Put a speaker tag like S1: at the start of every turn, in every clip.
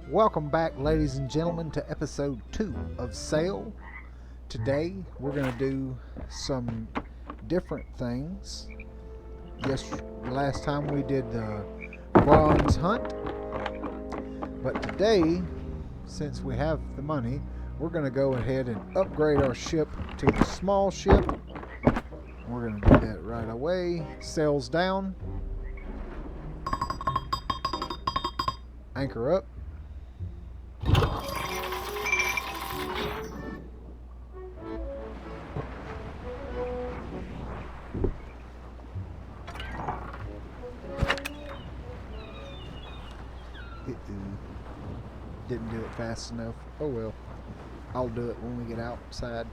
S1: Welcome back, ladies and gentlemen, to episode 2 of Sail. Today we're going to do some different things. Yes, last time we did the bronze hunt, but today, since we have the money, we're going to go ahead and upgrade our ship to the small ship. We're going to do that right away. Sails down, anchor up. Didn't do it fast enough. Oh well. I'll do it when we get outside.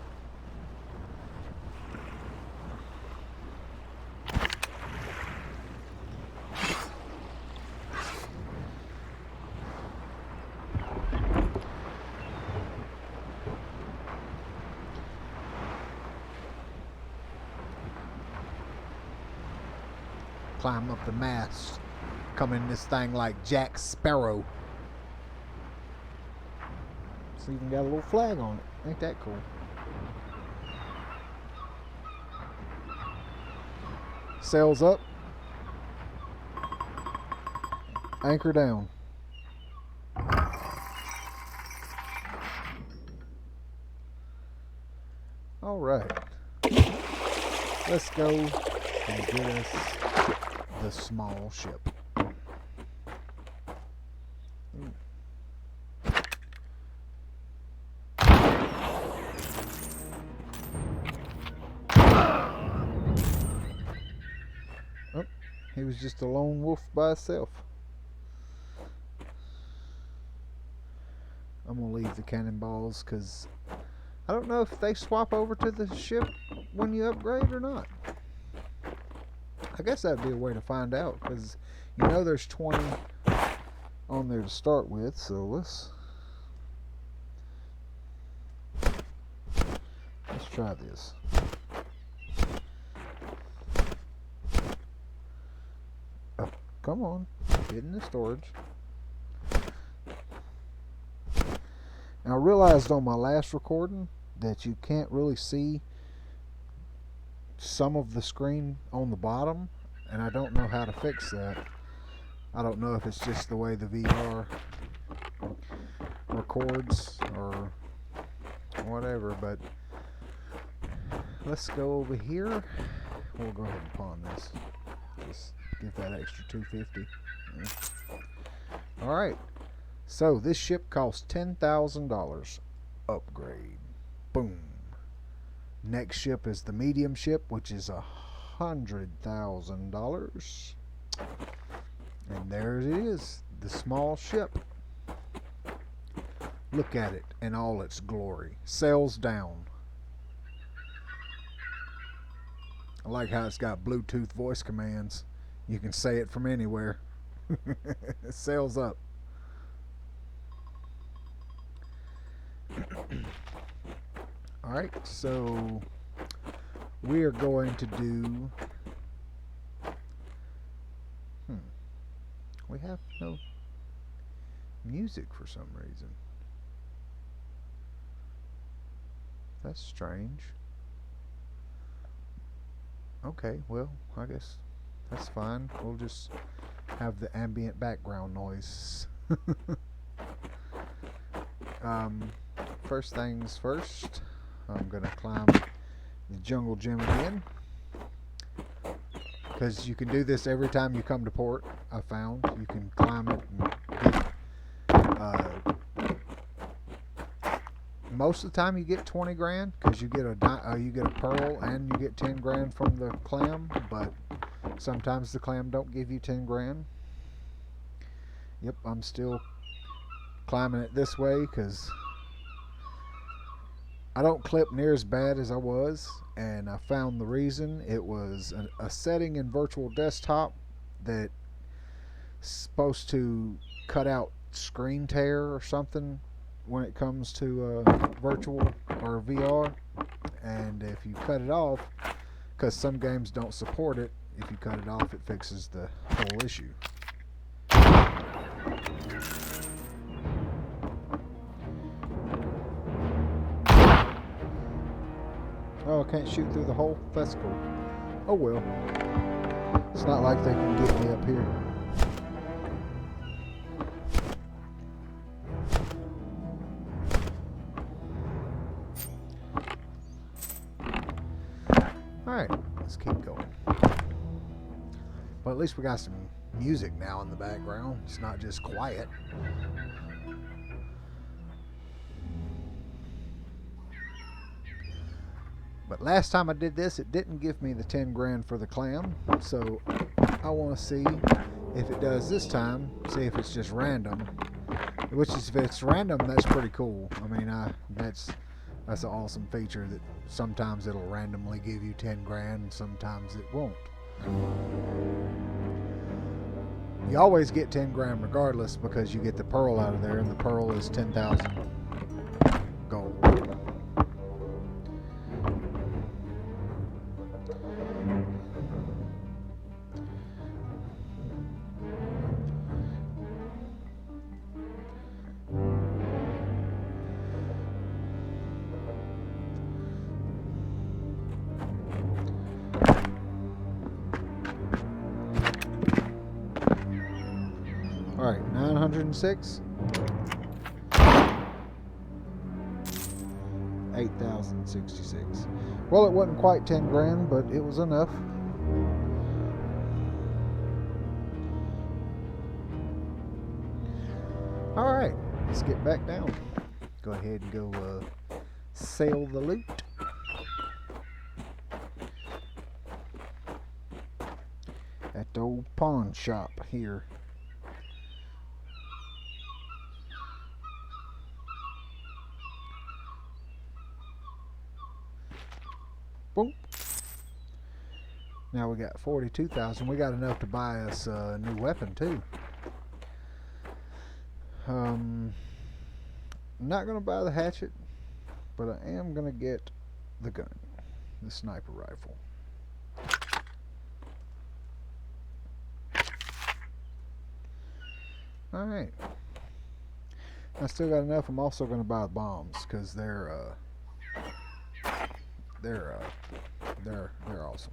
S1: Climb up the mast. Come in this thing like Jack Sparrow. It's even got a little flag on it. Ain't that cool? Sails up. Anchor down. All right. Let's go and get us the small ship. He was just a lone wolf by himself. I'm going to leave the cannonballs because I don't know if they swap over to the ship when you upgrade or not. I guess that'd be a way to find out because you know there's 20 on there to start with, so let's try this. Come on, get in the storage. Now I realized on my last recording that you can't really see some of the screen on the bottom, and I don't know how to fix that. I don't know if it's just the way the VR records or whatever, but let's go over here. We'll go ahead and pawn this. Just get that extra $250. Alright, so this ship costs $10,000. Upgrade. Boom. Next ship is the medium ship, which is $100,000. And there it is, the small ship. Look at it in all its glory. Sails down. I like how it's got Bluetooth voice commands. You can say it from anywhere. Sails up. Alright, so we are going to do... We have no music for some reason. That's strange. Okay, well, I guess that's fine. We'll just have the ambient background noise. First things first, I'm going to climb the jungle gym again. Because you can do this every time you come to port, I found. You can climb it and get... most of the time you get 20 grand because you get a pearl and you get 10 grand from the clam, but sometimes the clam don't give you 10 grand. Yep, I'm still climbing it this way because I don't clip near as bad as I was, and I found the reason. It was a setting in virtual desktop that's supposed to cut out screen tear or something when it comes to virtual or VR, and if you cut it off, because some games don't support it, if you cut it off it fixes the whole issue. Oh, I can't shoot through the hole? That's cool. Oh well. It's not like they can get me up here. Alright, let's keep going. Well, at least we got some music now in the background. It's not just quiet. But last time I did this, it didn't give me the 10 grand for the clam. So I want to see if it does this time. See if it's just random. Which is, if it's random, that's pretty cool. I mean, that's an awesome feature that sometimes it'll randomly give you 10 grand and sometimes it won't. You always get 10 grand regardless because you get the pearl out of there, and the pearl is 10,000 gold. Alright, 906. 8,066. Well, it wasn't quite 10 grand, but it was enough. Alright, let's get back down. Go ahead and go sell the loot. At the old pawn shop here. Boom. Now we got 42,000. We got enough to buy us a new weapon too. I'm not gonna buy the hatchet, but I am gonna get the gun, the sniper rifle. All right. I still got enough. I'm also gonna buy the bombs because they're awesome.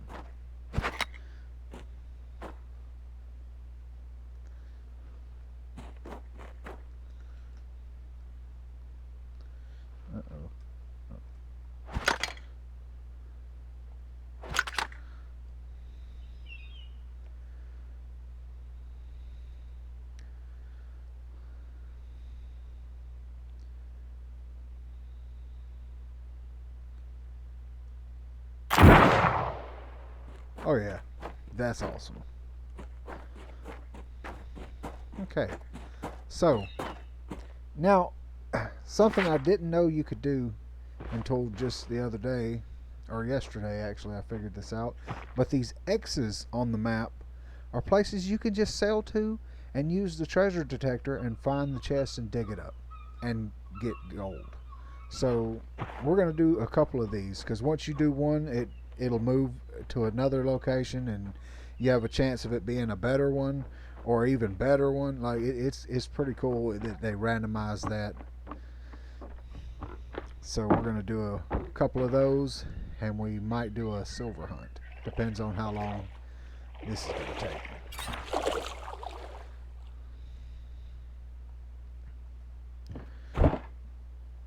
S1: Uh-oh. Oh yeah, that's awesome. Okay, so now something I didn't know you could do until just the other day, or yesterday actually, I figured this out. But these X's on the map are places you can just sail to and use the treasure detector and find the chest and dig it up and get gold. So we're going to do a couple of these because once you do one, it'll move to another location and you have a chance of it being a better one or even better one. Like it's pretty cool that they randomize that. So we're going to do a couple of those and we might do a silver hunt. Depends on how long this is going to take.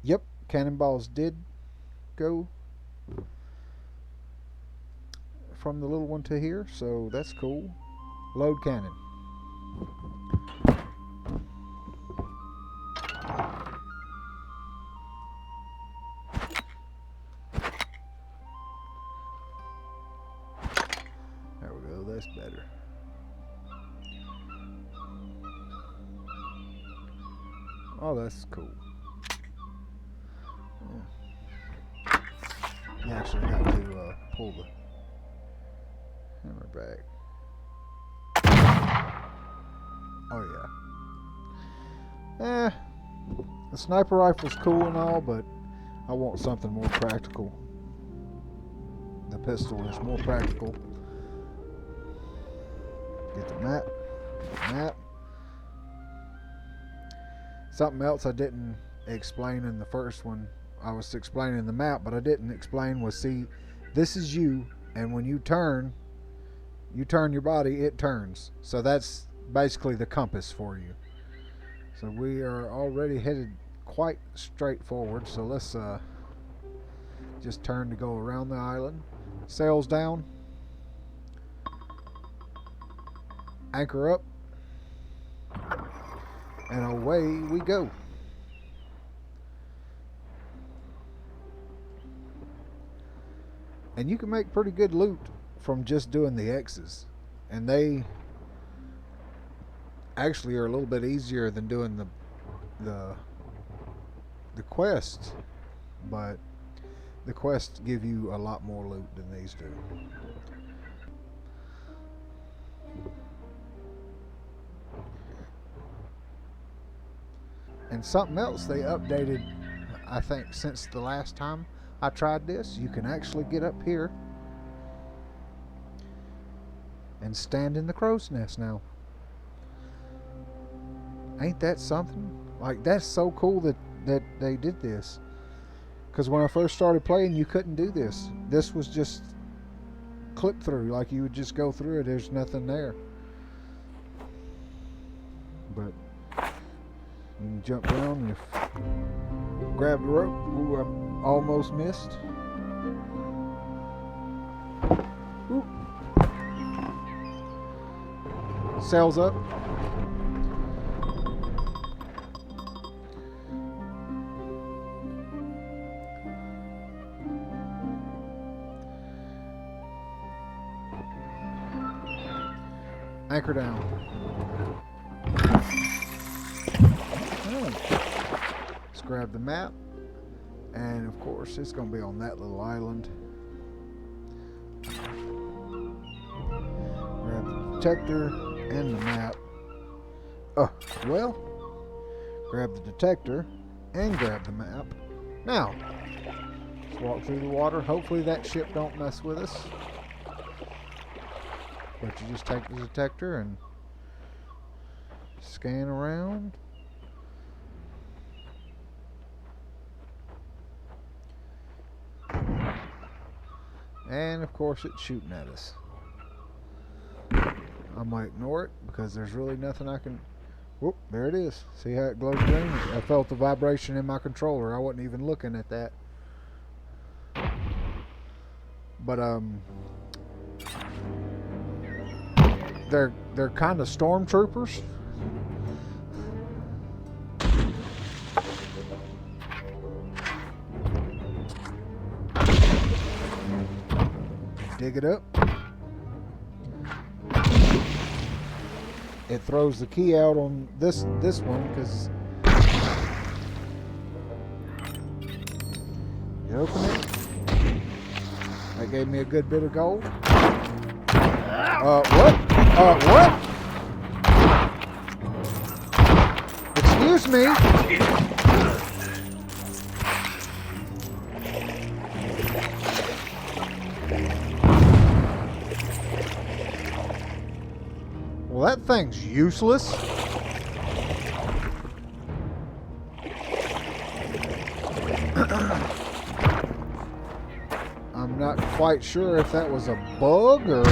S1: Yep, cannonballs did go from the little one to here, so that's cool. Load cannon. There we go, that's better. Oh, that's cool. You actually got to pull the hammer back. Oh yeah. The sniper rifle's cool and all, but I want something more practical. The pistol is more practical. Get the map. Map. Something else I didn't explain in the first one, I was explaining the map, but I didn't explain was, see, this is you, and when you turn your body, it turns. So that's basically the compass for you. So we are already headed quite straight forward. So let's just turn to go around the island. Sails down. Anchor up. And away we go. And you can make pretty good loot from just doing the X's. And they actually are a little bit easier than doing the quests, but the quests give you a lot more loot than these do. And something else they updated, I think, since the last time I tried this, you can actually get up here and stand in the crow's nest now. Ain't that something? Like, that's so cool that they did this. Because when I first started playing, you couldn't do this. This was just clip through, like you would just go through it. There's nothing there. But you can jump down and grab the rope. Ooh, I almost missed. Ooh. Sails up. Anchor down. Let's grab the map. And of course, it's going to be on that little island. Grab the detector and the map. Well, grab the detector and grab the map. Now, let's walk through the water. Hopefully that ship don't mess with us. But you just take the detector and scan around. And of course it's shooting at us. I'm gonna ignore it because there's really nothing I can. Whoop, there it is. See how it glows green? I felt the vibration in my controller. I wasn't even looking at that. But they're kind of stormtroopers. Dig it up. It throws the key out on this one because you open it. That gave me a good bit of gold. What? What? Excuse me. Well, that thing's useless. I'm not quite sure if that was a bug or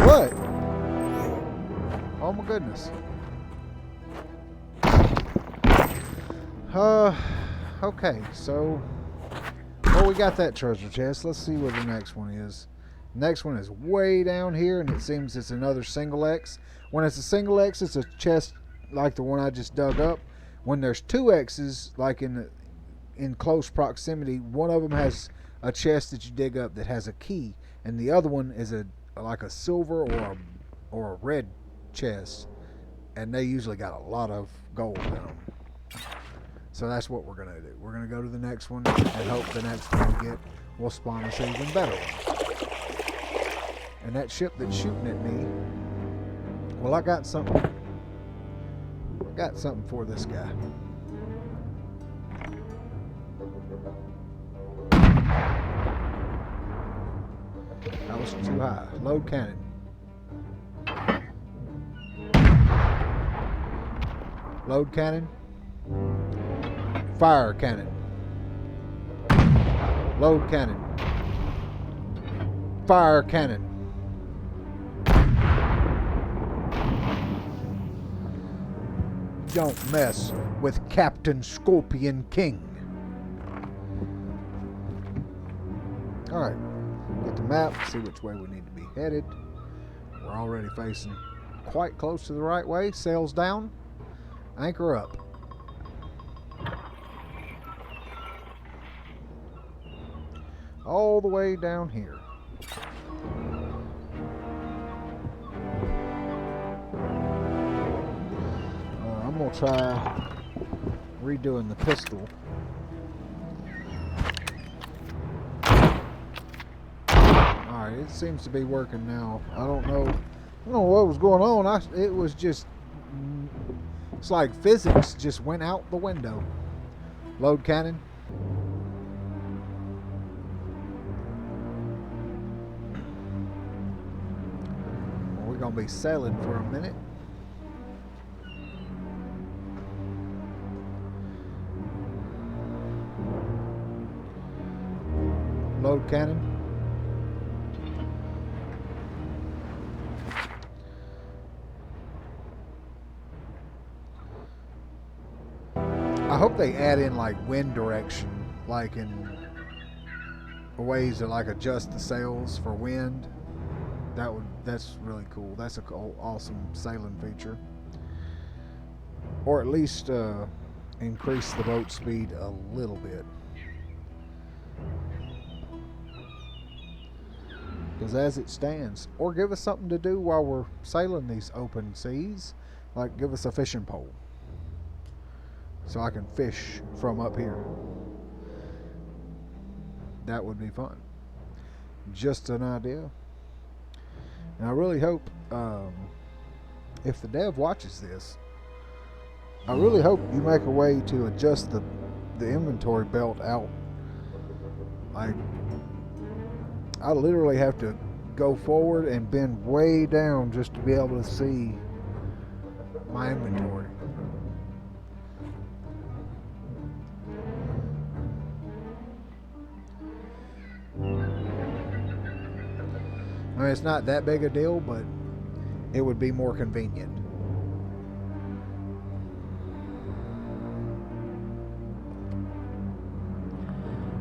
S1: what. Oh my goodness. Okay, so we got that treasure chest. Let's see what the next one is. The next one is way down here, and it seems it's another single X. When it's a single X, it's a chest like the one I just dug up. When there's two X's, like in close proximity, one of them has a chest that you dig up that has a key, and the other one is like a silver or a red chest, and they usually got a lot of gold in them. So that's what we're going to do. We're going to go to the next one and hope the next one we get will spawn us an even better one. And that ship that's shooting at me, well, I got something for this guy. That was too high. Load cannon. Load cannon. Fire cannon. Load cannon. Fire cannon. Don't mess with Captain Scorpion King. Alright, get the map, see which way we need to be headed. We're already facing quite close to the right way. Sails down, anchor up. All the way down here. I'm going to try redoing the pistol. Alright, it seems to be working now. I don't know what was going on. It was just, it's like physics just went out the window. Load cannon. We're going to be sailing for a minute. Load cannon. I hope they add in like wind direction, like in ways to like adjust the sails for wind. That's really cool. That's a cool, awesome sailing feature. Or at least increase the boat speed a little bit. Because as it stands, or give us something to do while we're sailing these open seas, like give us a fishing pole so I can fish from up here. That would be fun. Just an idea. And I really hope if the dev watches this, I really hope you make a way to adjust the inventory belt out. I literally have to go forward and bend way down just to be able to see my inventory. I mean, it's not that big a deal, but it would be more convenient.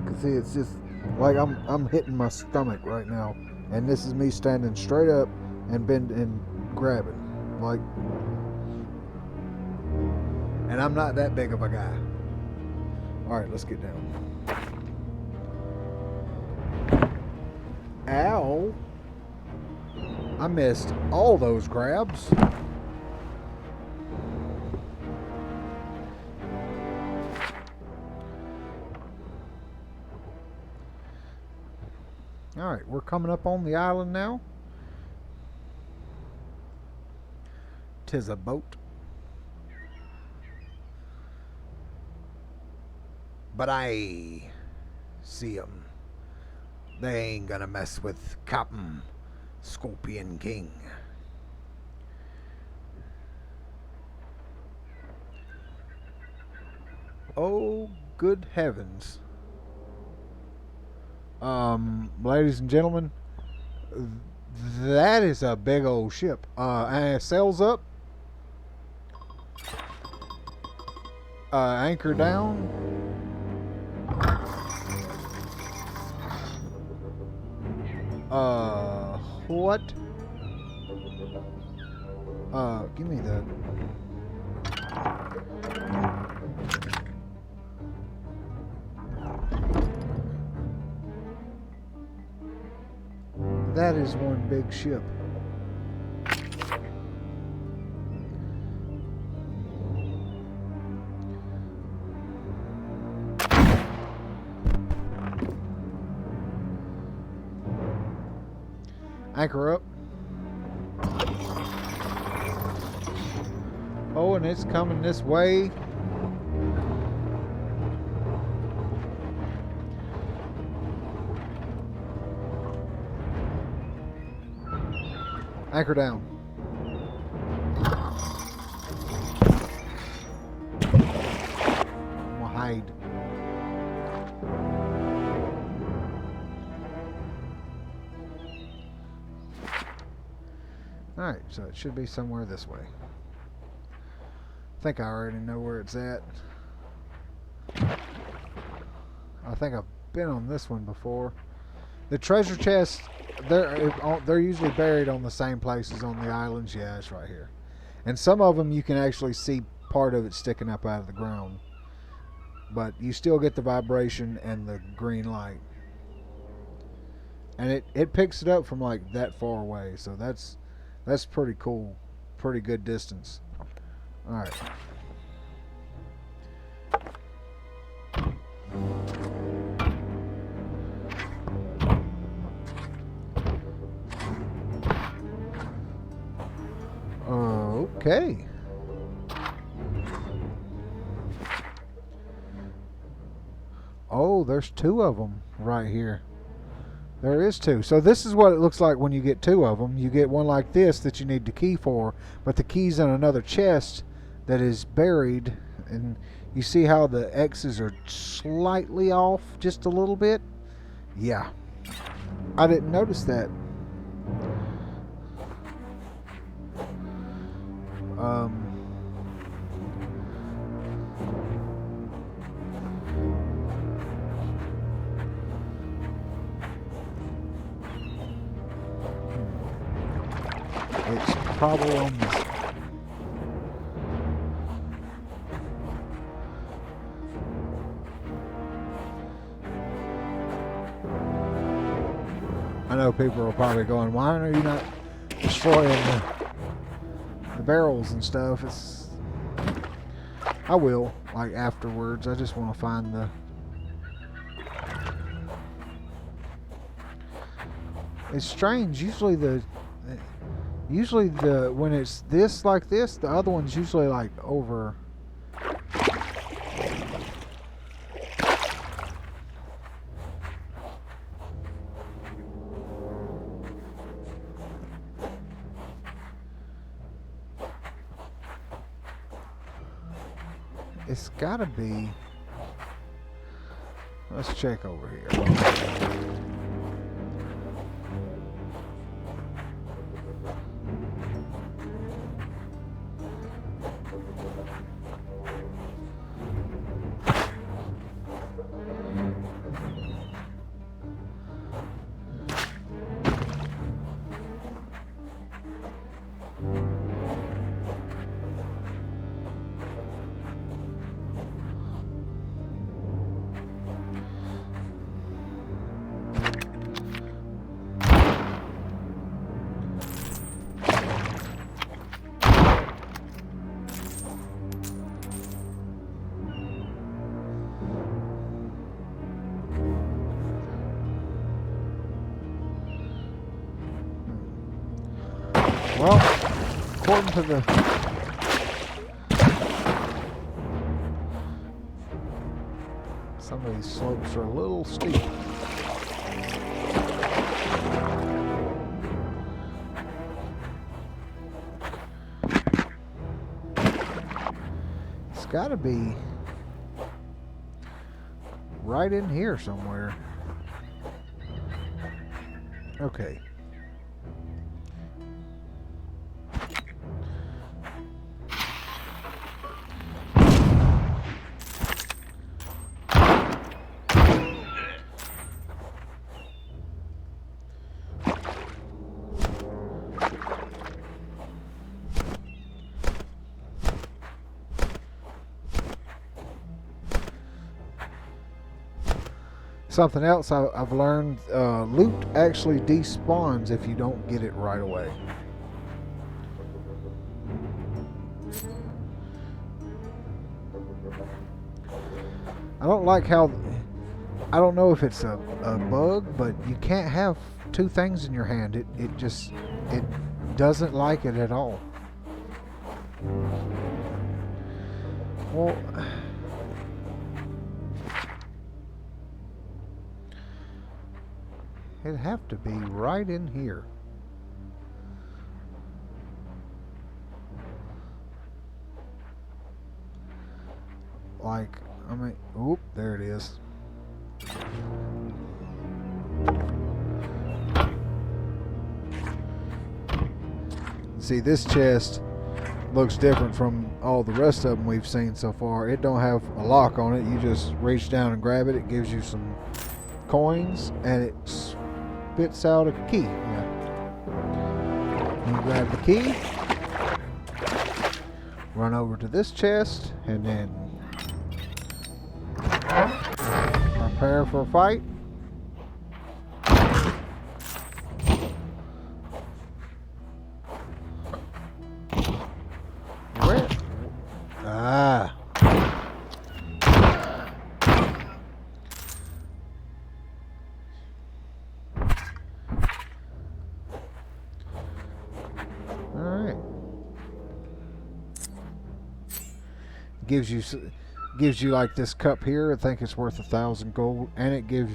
S1: Cause see, it's just like I'm hitting my stomach right now, and this is me standing straight up and bending and grabbing, like, and I'm not that big of a guy. All right, let's get down. Ow! I missed all those grabs. Alright, we're coming up on the island now. 'Tis a boat. But I see 'em. They ain't gonna mess with Captain Scorpion King. Oh, good heavens. Ladies and gentlemen, that is a big old ship. Sails up. Anchor down. What? Give me that. That is one big ship. Anchor up. Oh, and it's coming this way. Anchor down. I'm gonna hide. Alright, so it should be somewhere this way. I think I already know where it's at. I think I've been on this one before. The treasure chests, they're usually buried on the same places on the islands. Yeah, it's right here. And some of them you can actually see part of it sticking up out of the ground. But you still get the vibration and the green light. And it picks it up from like that far away. So that's pretty cool. Pretty good distance. Alright. Okay. Oh, there's two of them right here. There is two. So this is what it looks like when you get two of them. You get one like this that you need the key for, but the key's in another chest that is buried, and you see how the X's are slightly off just a little bit? Yeah. I didn't notice that. It's probably on this. I know people are probably going, why are you not destroying the barrels and stuff? I will, like afterwards. I just want to find the... It's strange. Usually when it's this like this, the other one's usually like over. It's gotta be. Let's check over here. Well, according to the... Some of these slopes are a little steep. It's got to be right in here somewhere. Okay. Something else I've learned, loot actually despawns if you don't get it right away. I don't like how, I don't know if it's a bug, but you can't have two things in your hand. It doesn't like it at all. Well, it'd have to be right in here. Like, I mean, oop, there it is. See, this chest looks different from all the rest of them we've seen so far. It don't have a lock on it. You just reach down and grab it. It gives you some coins, and it spits out a key. Yeah. You grab the key, run over to this chest, and then prepare for a fight. Where? Ah. Alright. Gives you like this cup here. I think it's worth 1,000 gold, and it gave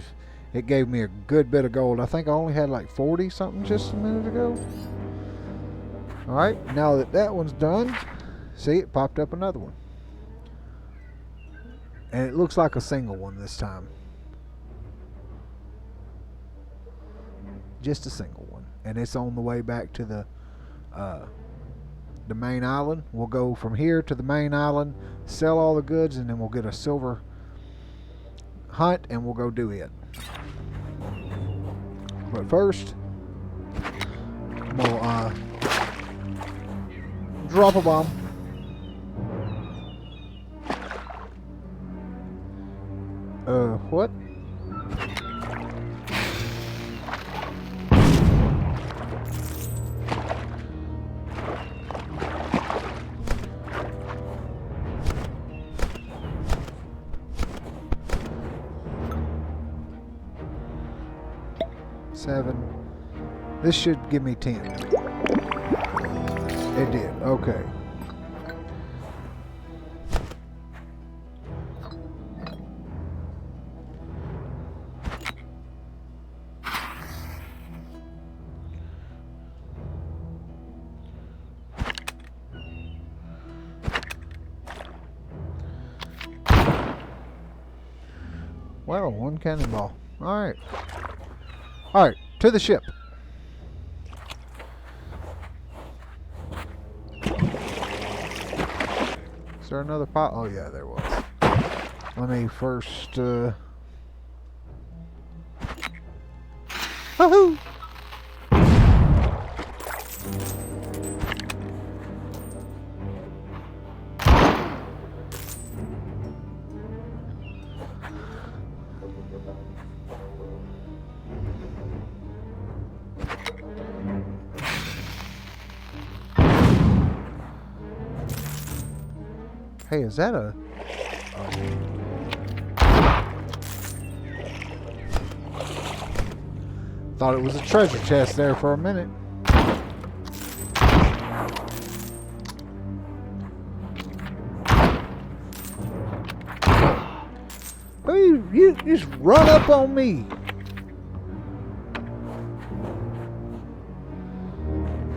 S1: me a good bit of gold. I think I only had like 40 something just a minute ago. All right, now that one's done, see, it popped up another one, and it looks like a single one this time. Just a single one, and it's on the way back to the main island. We'll go from here to the main island, sell all the goods, and then we'll get a silver hunt and we'll go do it. But first, we'll drop a bomb. What? Seven. This should give me 10. It did. Okay. Well, one cannonball. All right. All right, to the ship. Is there another pot? Oh yeah, there was. Let me first. Woohoo! Hey, is that a... Thought it was a treasure chest there for a minute. Hey, you just run up on me.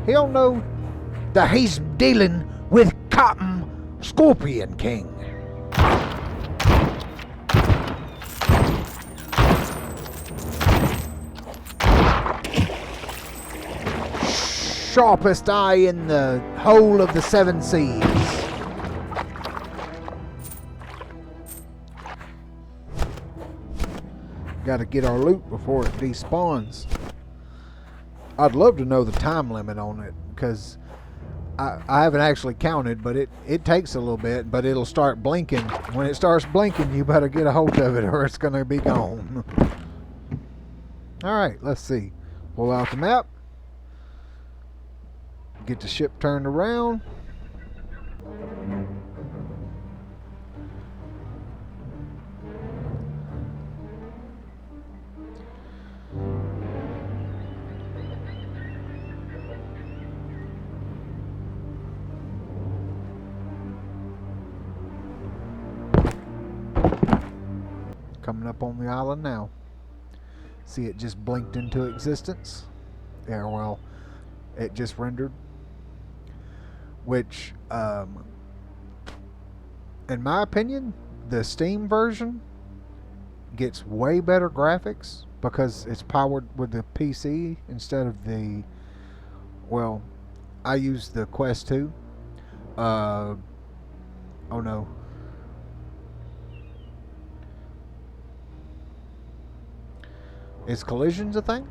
S1: He don't know that he's dealing with Cotton Scorpion King. Sharpest eye in the whole of the 7 seas. Gotta get our loot before it despawns. I'd love to know the time limit on it, because I haven't actually counted, but it takes a little bit, but it'll start blinking. When it starts blinking, you better get a hold of it or it's going to be gone. Alright, let's see. Pull out the map. Get the ship turned around. Coming up on the island now. See, it just blinked into existence. Yeah, well, it just rendered. Which, in my opinion, the Steam version gets way better graphics because it's powered with the PC instead of the, well, I used the Quest 2. Oh no. Is collisions a thing?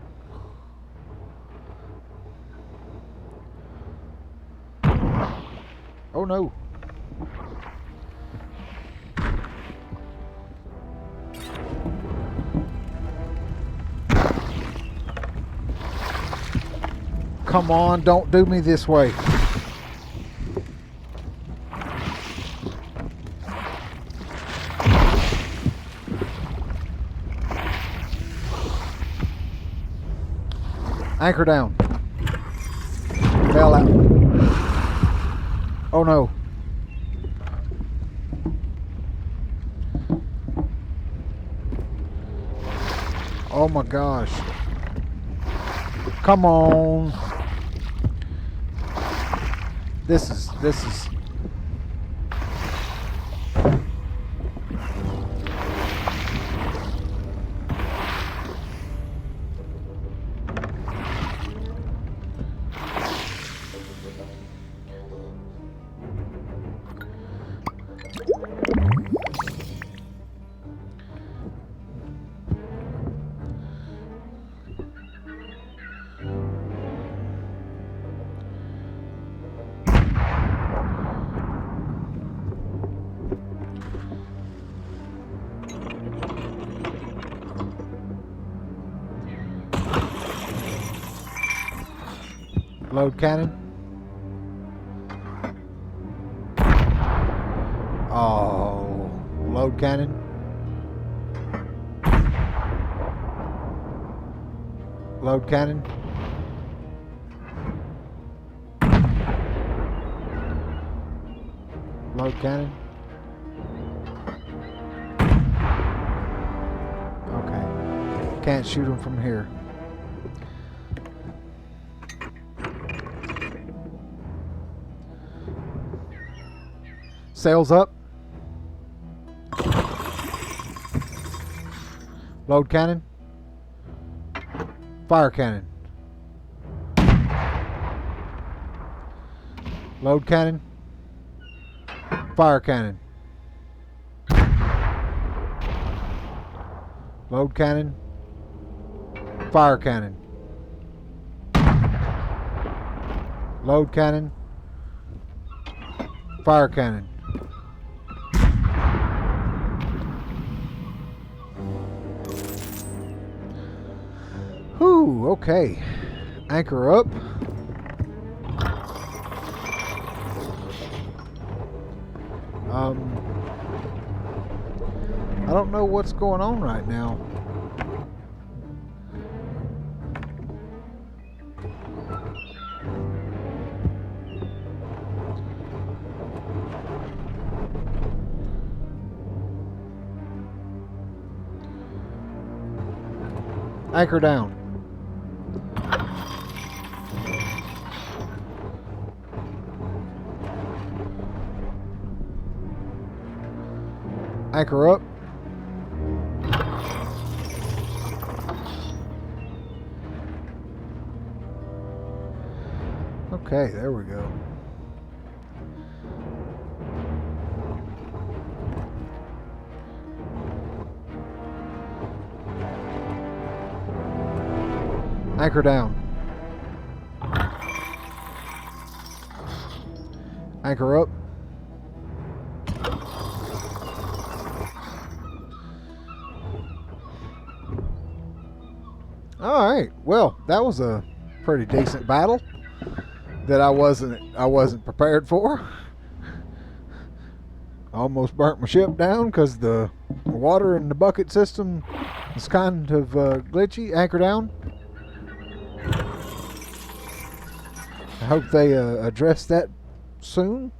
S1: Oh no. Come on, don't do me this way. Anchor down. Fell out. Oh no. Oh my gosh. Come on. This is load cannon. Oh, load cannon. Load cannon. Load cannon. Okay. Can't shoot him from here. Sails up. Load cannon. Fire cannon. Load cannon. Fire cannon. Load cannon. Fire cannon. Load cannon. Fire cannon. Whew, okay. Anchor up. I don't know what's going on right now. Anchor down. Anchor up. Okay, there we go. Anchor down. Anchor up. Alright, well, that was a pretty decent battle that I wasn't prepared for. Almost burnt my ship down because the water in the bucket system is kind of glitchy. Anchor down. I hope they address that soon.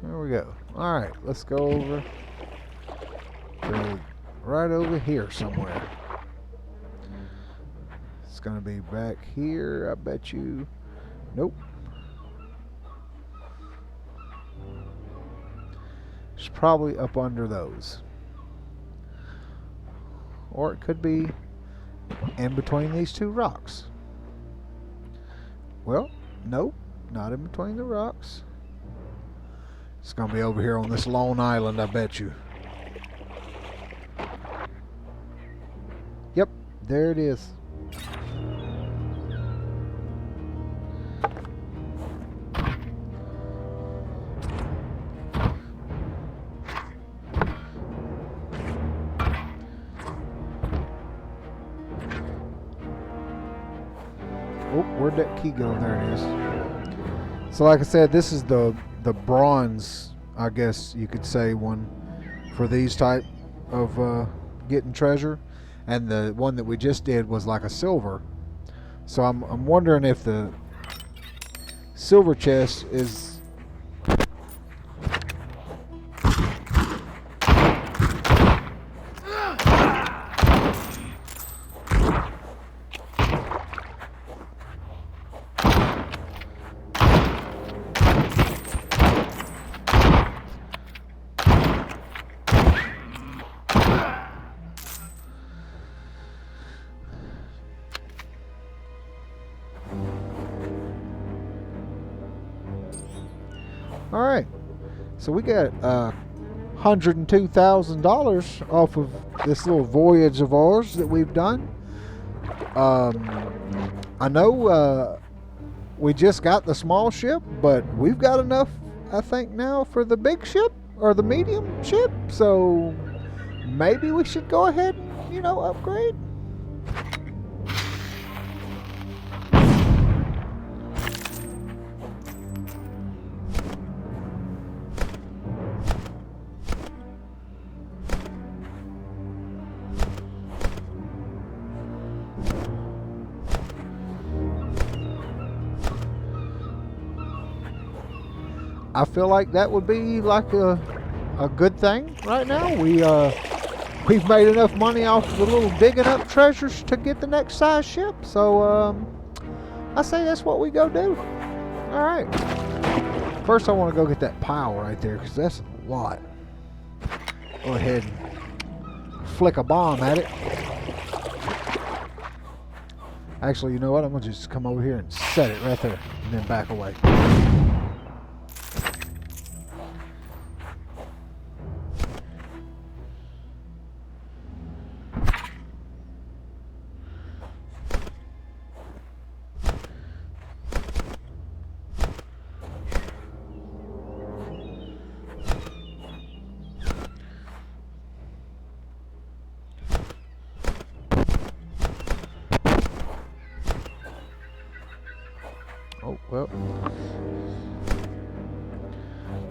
S1: There we go. Alright, let's go over to right over here somewhere. It's gonna be back here, I bet you. Nope. probably up under those. Or it could be in between these two rocks. Well, nope, not in between the rocks. It's going to be over here on this lone island, I bet you. Yep, there it is. Oh, where'd that key go? There it is. So like I said, this is the bronze, I guess you could say, one for these type of getting treasure, and the one that we just did was like a silver. So I'm wondering if the silver chest is all right. So we got $102,000 off of this little voyage of ours that we've done. I know we just got the small ship, but we've got enough, I think, now for the big ship or the medium ship. So maybe we should go ahead and, upgrade. I feel like that would be like a good thing right now. We've made enough money off the little digging up treasures to get the next size ship. So I say that's what we go do. All right. First, I want to go get that pile right there because that's a lot. Go ahead and flick a bomb at it. Actually, you know what? I'm gonna just come over here and set it right there, and then back away. Oh, well.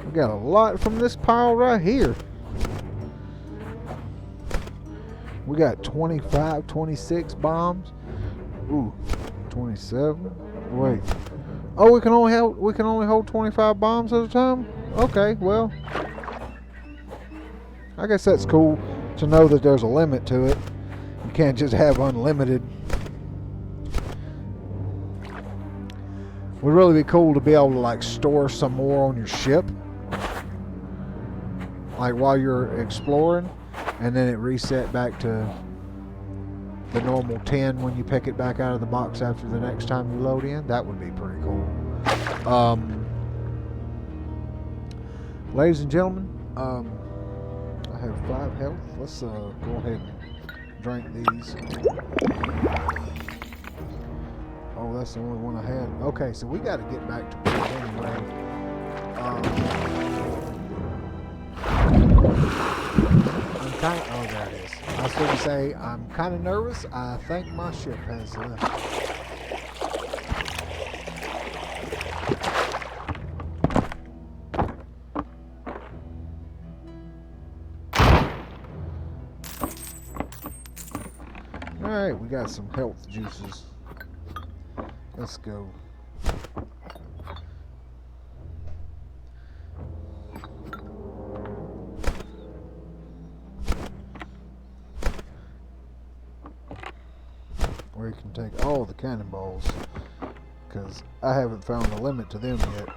S1: We got a lot from this pile right here. We got 25, 26 bombs. Ooh, 27. Wait. Oh, we can only hold 25 bombs at a time? Okay, well. I guess that's cool to know that there's a limit to it. You can't just have unlimited. Would really be cool to be able to like store some more on your ship, like while you're exploring, and then it reset back to the normal 10 when you pick it back out of the box after the next time you load in. That would be pretty cool. Ladies and gentlemen, I have 5 health. Let's go ahead and drink these. Oh, that's the only one I had. Okay, so we got to get back to work anyway. I'm kind of. Oh, there it is. I was going to say I'm kind of nervous. I think my ship has left. All right, we got some health juices. Let's go. Or you can take all the cannonballs, because I haven't found a limit to them yet.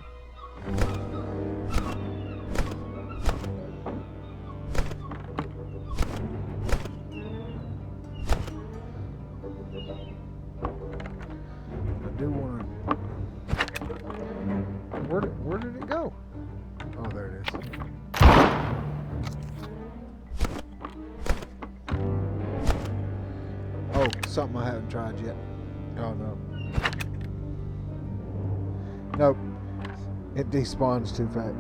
S1: I do want to. Where did it go? Oh, there it is. Oh, something I haven't tried yet. Oh no. Nope. It despawns too fast.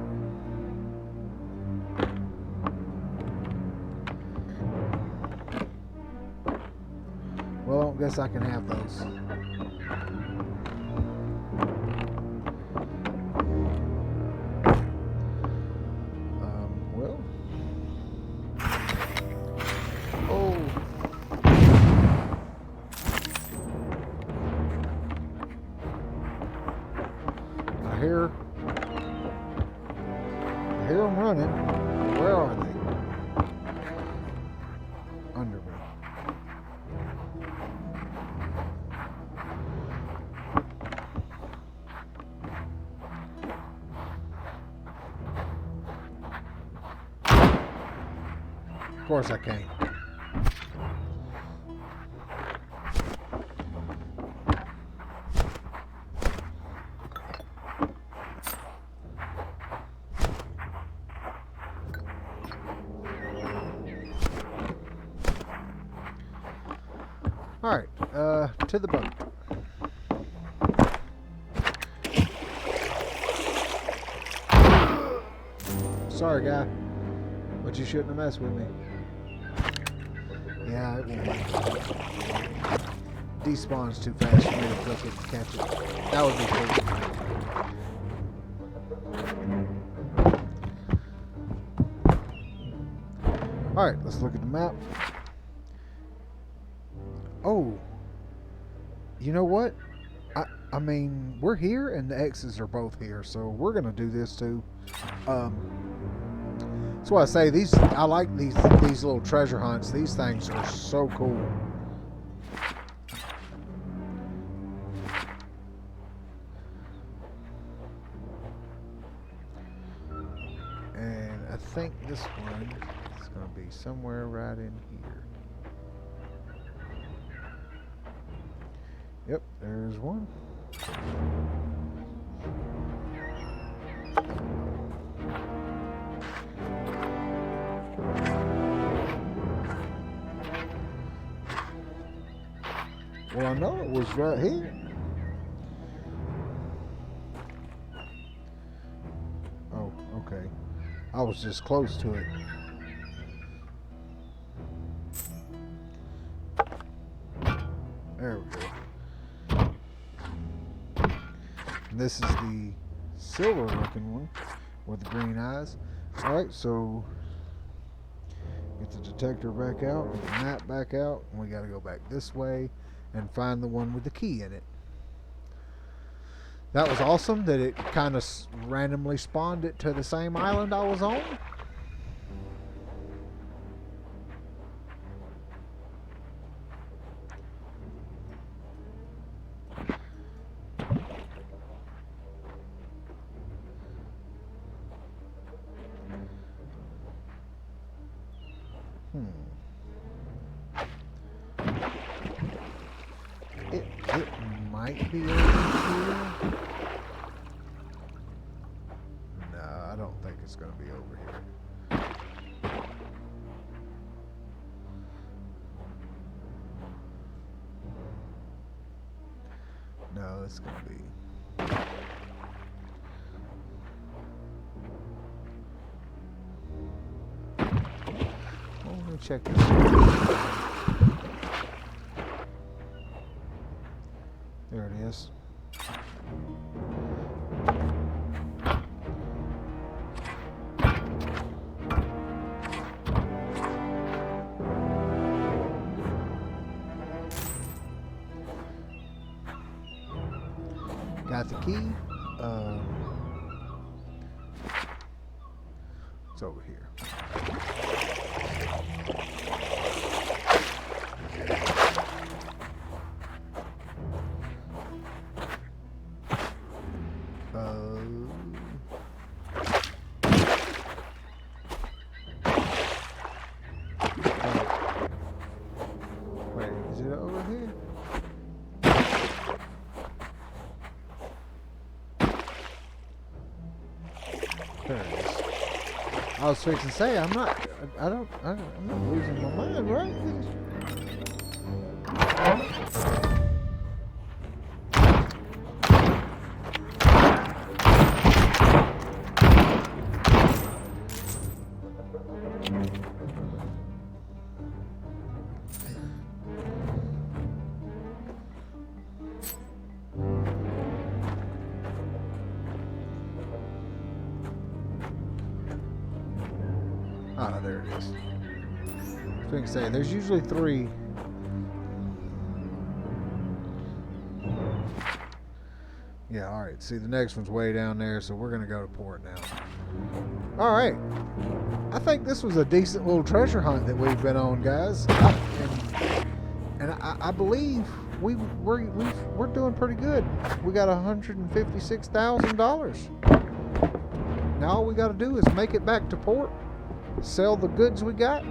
S1: Well, I guess I can have those. Well. Oh. I hear them running. Where are they? Under me. Of course I can't. Alright, to the boat. Sorry, guy, but you shouldn't have messed with me. Yeah, it won't. Despawns too fast for me to flick it and catch it. That would be cool. Alright, let's look at the map. Oh, you know what? I mean, we're here and the X's are both here, so we're gonna do this too. That's why I say I like these little treasure hunts. These things are so cool. And I think this one is gonna be somewhere right in here. Yep, there's one. Well, I know it was right here. Oh, okay. I was just close to it. There we go. This is the silver looking one with the green eyes. Alright, so get the detector back out, get the map back out, and we gotta go back this way and find the one with the key in it. That was awesome that it kind of randomly spawned it to the same island I was on. It might be over here. No, I don't think it's going to be over here. No, it's going to be... Well, let me check this out. There it is. Got the key. It's over here. Wait, is it over here? I was fixing to say, I'm not losing my mind, right? Ah, there it is. I was fixing to say, there's usually 3. Yeah, alright. See, the next one's way down there, so we're going to go to port now. Alright. I think this was a decent little treasure hunt that we've been on, guys. And I believe we're doing pretty good. We got $156,000. Now all we got to do is make it back to port, sell the goods we got,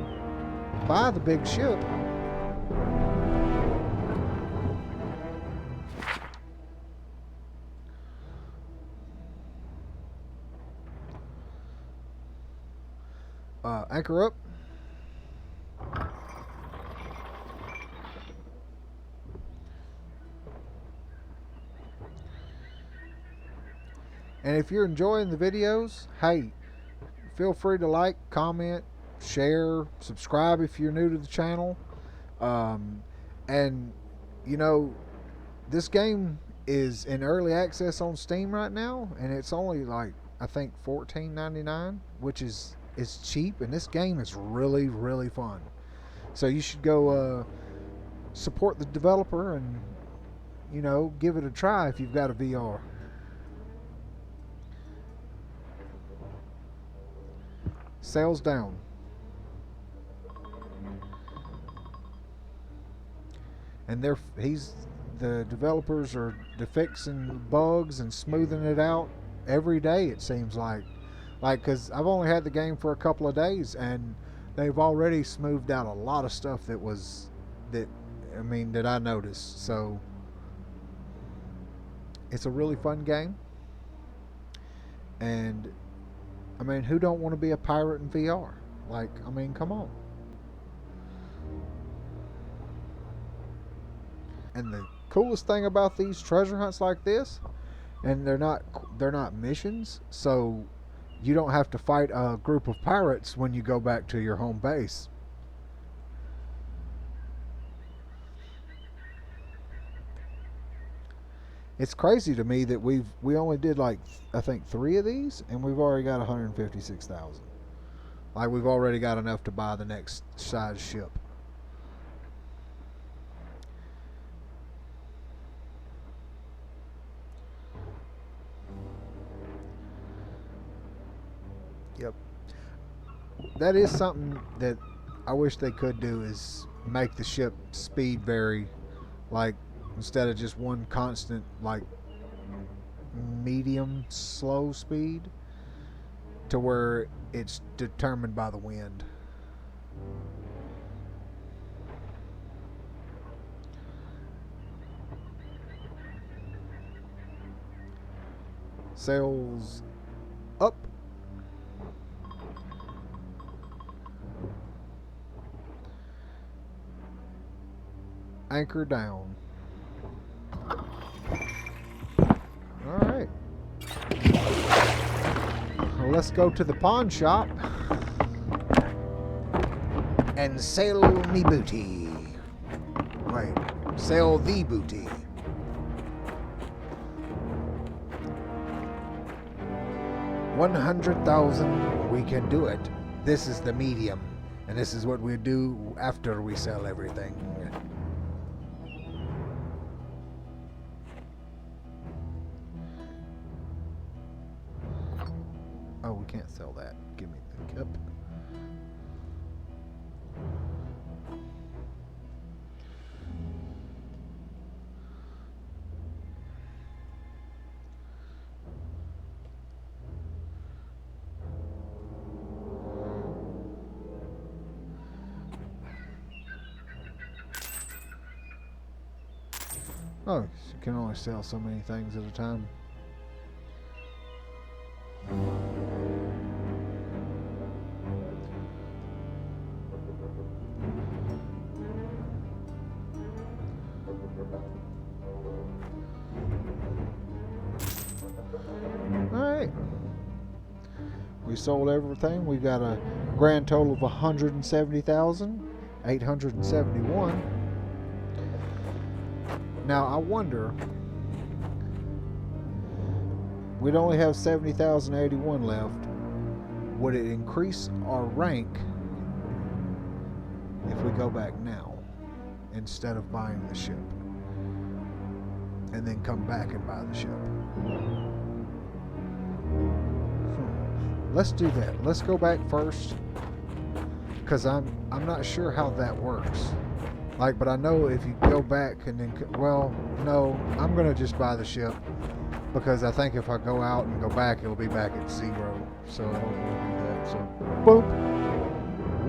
S1: buy the big ship. Anchor up. And if you're enjoying the videos, hey, feel free to like, comment, share, subscribe if you're new to the channel. And, you know, this game is in early access on Steam right now, and it's only like, I think, $14.99, which is cheap, and this game is really, really fun. So you should go support the developer and, you know, give it a try if you've got a VR. Sales down. And the developers are fixing bugs and smoothing it out every day, it seems like. Because I've only had the game for a couple of days, and they've already smoothed out a lot of stuff that I noticed. So it's a really fun game, and I mean, who don't want to be a pirate in VR? Like, I mean, come on. And the coolest thing about these treasure hunts like this, and they're not missions, so you don't have to fight a group of pirates when you go back to your home base. It's crazy to me that we only did like, I think, 3 of these, and we've already got 156,000. Like, we've already got enough to buy the next size ship. Yep. That is something that I wish they could do, is make the ship speed vary, like, instead of just one constant, like, medium slow speed, to where it's determined by the wind. Sails up. Anchor down. Alright. Well, let's go to the pawn shop and sell me booty. Wait, sell the booty. $100,000, we can do it. This is the medium, and this is what we do after we sell everything. Oh, we can't sell that. Give me the cup. Oh, you can only sell so many things at a time. Alright. We sold everything. We got a grand total of 170,871. Now I wonder, we'd only have 70,081 left. Would it increase our rank if we go back now instead of buying the ship and then come back and buy the ship? Let's do that. Let's go back first, because I'm not sure how that works. Like, but I know if you go back and then, well, no, I'm gonna just buy the ship, because I think if I go out and go back, it'll be back at 0. So I don't want to do that. So boom.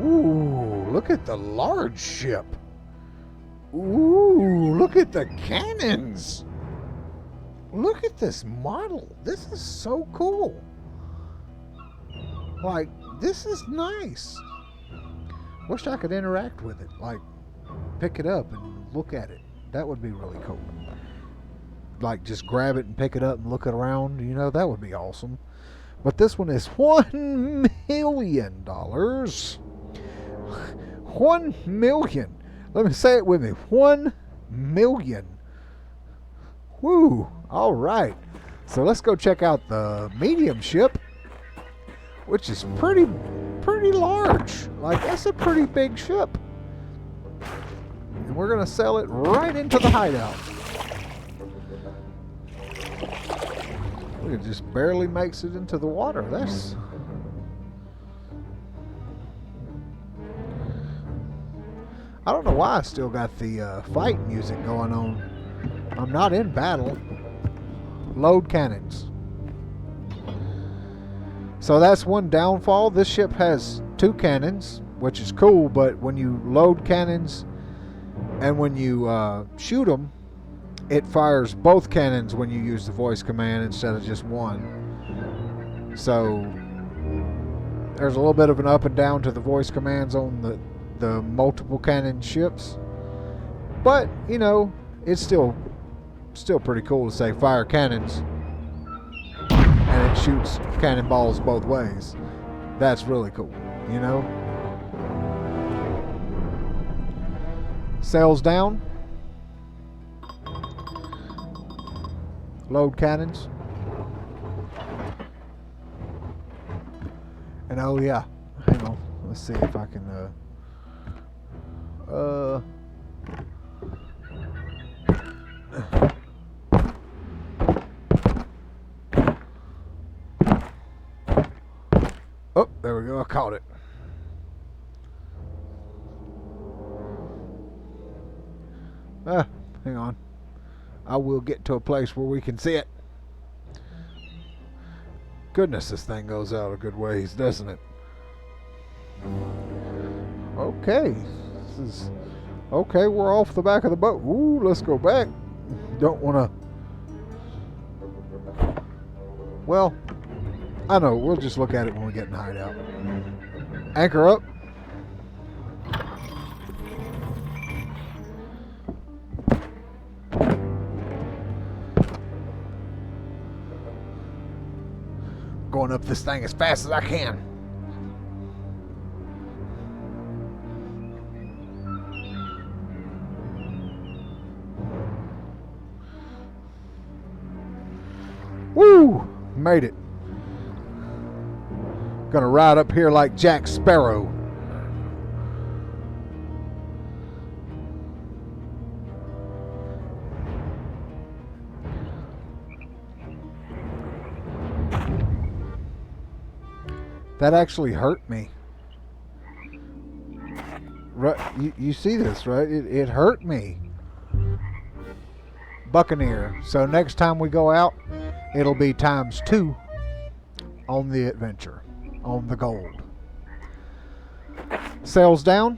S1: Ooh, look at the large ship. Ooh, look at the cannons. Look at this model. This is so cool. Like, this is nice. Wish I could interact with it. Like, pick it up and look at it. That would be really cool. Like, just grab it and pick it up and look it around. You know, that would be awesome. But this one is $1 million. 1 million. Let me say it with me. 1 million. Woo. All right. So let's go check out the medium ship, which is pretty large. Like, that's a pretty big ship. And we're gonna sell it right into the hideout. It just barely makes it into the water. That's... I don't know why I still got the fight music going on. I'm not in battle. Load cannons. So that's one downfall. This ship has 2 cannons, which is cool, but when you load cannons and when you shoot them, it fires both cannons when you use the voice command instead of just one. So there's a little bit of an up and down to the voice commands on the multiple cannon ships. But, you know, it's still pretty cool to say fire cannons and it shoots cannonballs both ways. That's really cool, you know? Sails down. Load cannons. And oh yeah, hang on. Let's see if I can oh, there we go. I caught it. Hang on. I will get to a place where we can see it. Goodness, this thing goes out a good ways, doesn't it? Okay. This is okay. We're off the back of the boat. Ooh, let's go back. Don't want to. Well, I know. We'll just look at it when we get in the hideout. Anchor up. Going up this thing as fast as I can. Woo! Made it. Gonna ride up here like Jack Sparrow. That actually hurt me. Right, you see this, right? It hurt me. Buccaneer. So next time we go out, it'll be ×2 on the adventure, on the gold. Sails down.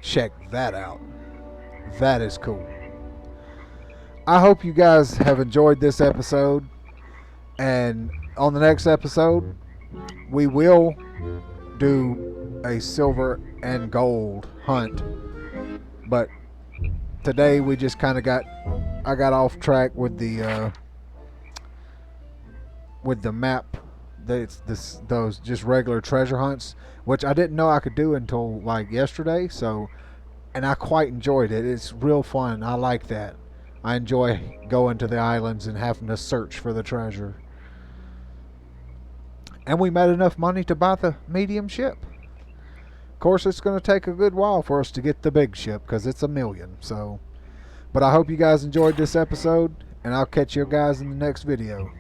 S1: Check that out. That is cool. I hope you guys have enjoyed this episode. And on the next episode, we will do a silver and gold hunt. But today we just kind of got I got off track with the map. Those just regular treasure hunts, which I didn't know I could do until like yesterday. So, and I quite enjoyed it. It's real fun. I like that. I enjoy going to the islands and having to search for the treasure. And we made enough money to buy the medium ship. Of course, it's going to take a good while for us to get the big ship because it's 1,000,000. So, but I hope you guys enjoyed this episode, and I'll catch you guys in the next video.